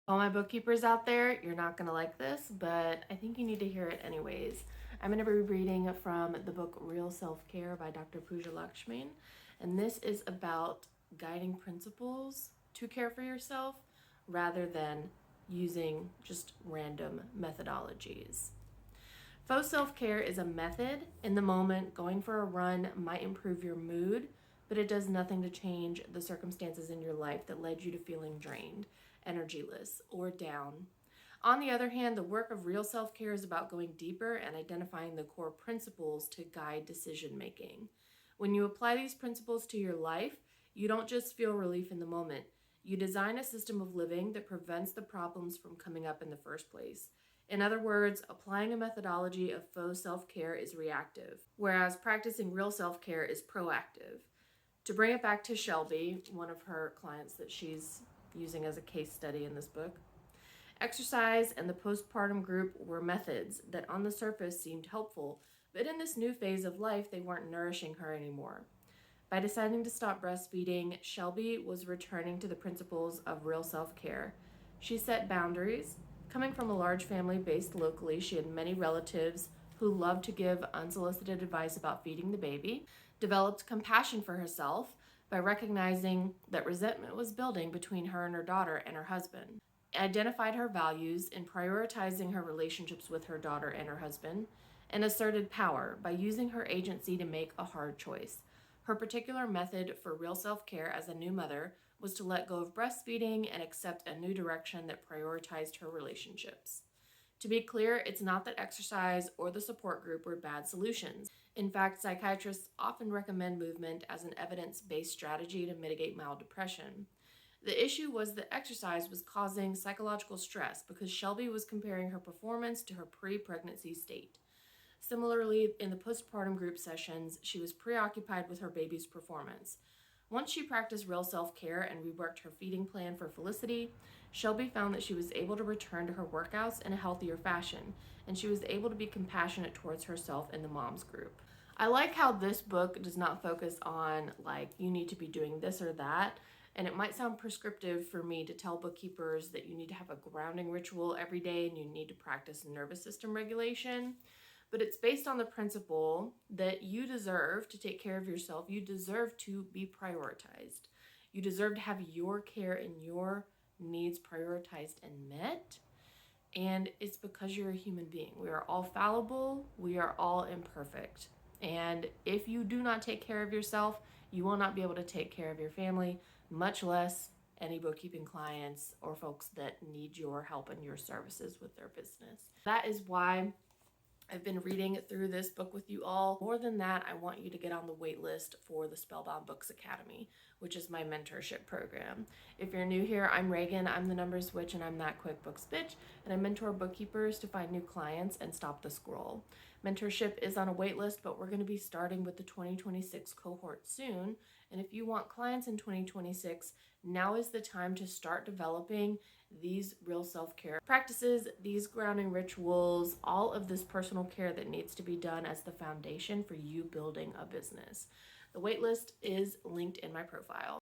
All my bookkeepers out there, you're not going to like this, but I think you need to hear it anyways. I'm going to be reading from the book Real Self-Care by Dr. Pooja Lakshmin, and this is about guiding principles to care for yourself rather than using just random methodologies. Faux self-care is a method. In the moment, going for a run might improve your mood, but it does nothing to change the circumstances in your life that led you to feeling drained, energyless, or down. On the other hand, the work of real self-care is about going deeper and identifying the core principles to guide decision making. When you apply these principles to your life, you don't just feel relief in the moment. You design a system of living that prevents the problems from coming up in the first place. In other words, applying a methodology of faux self-care is reactive, whereas practicing real self-care is proactive. To bring it back to Shelby, one of her clients that she's using as a case study in this book, exercise and the postpartum group were methods that on the surface seemed helpful, but in this new phase of life, they weren't nourishing her anymore. By deciding to stop breastfeeding, Shelby was returning to the principles of real self-care. She set boundaries. Coming from a large family based locally, she had many relatives who loved to give unsolicited advice about feeding the baby, developed compassion for herself by recognizing that resentment was building between her and her daughter and her husband, identified her values in prioritizing her relationships with her daughter and her husband, and asserted power by using her agency to make a hard choice. Her particular method for real self-care as a new mother was to let go of breastfeeding and accept a new direction that prioritized her relationships. To be clear, it's not that exercise or the support group were bad solutions. In fact, psychiatrists often recommend movement as an evidence-based strategy to mitigate mild depression. The issue was that exercise was causing psychological stress because Shelby was comparing her performance to her pre-pregnancy state. Similarly, in the postpartum group sessions, she was preoccupied with her baby's performance. Once she practiced real self-care and reworked her feeding plan for Felicity, Shelby found that she was able to return to her workouts in a healthier fashion, and she was able to be compassionate towards herself and the moms group. I like how this book does not focus on, like, you need to be doing this or that, and it might sound prescriptive for me to tell bookkeepers that you need to have a grounding ritual every day and you need to practice nervous system regulation. But it's based on the principle that you deserve to take care of yourself. You deserve to be prioritized. You deserve to have your care and your needs prioritized and met. And it's because you're a human being. We are all fallible. We are all imperfect. And if you do not take care of yourself, you will not be able to take care of your family, much less any bookkeeping clients or folks that need your help and your services with their business. That is why I've been reading through this book with you all. More than that, I want you to get on the wait list for the Spellbound Books Academy, which is my mentorship program. If you're new here, I'm Reagan. I'm the numbers witch and I'm that QuickBooks bitch, and I mentor bookkeepers to find new clients and stop the scroll. Mentorship is on a wait list, but we're going to be starting with the 2026 cohort soon. And if you want clients in 2026, now is the time to start developing these real self-care practices, these grounding rituals, all of this personal care that needs to be done as the foundation for you building a business. The waitlist is linked in my profile.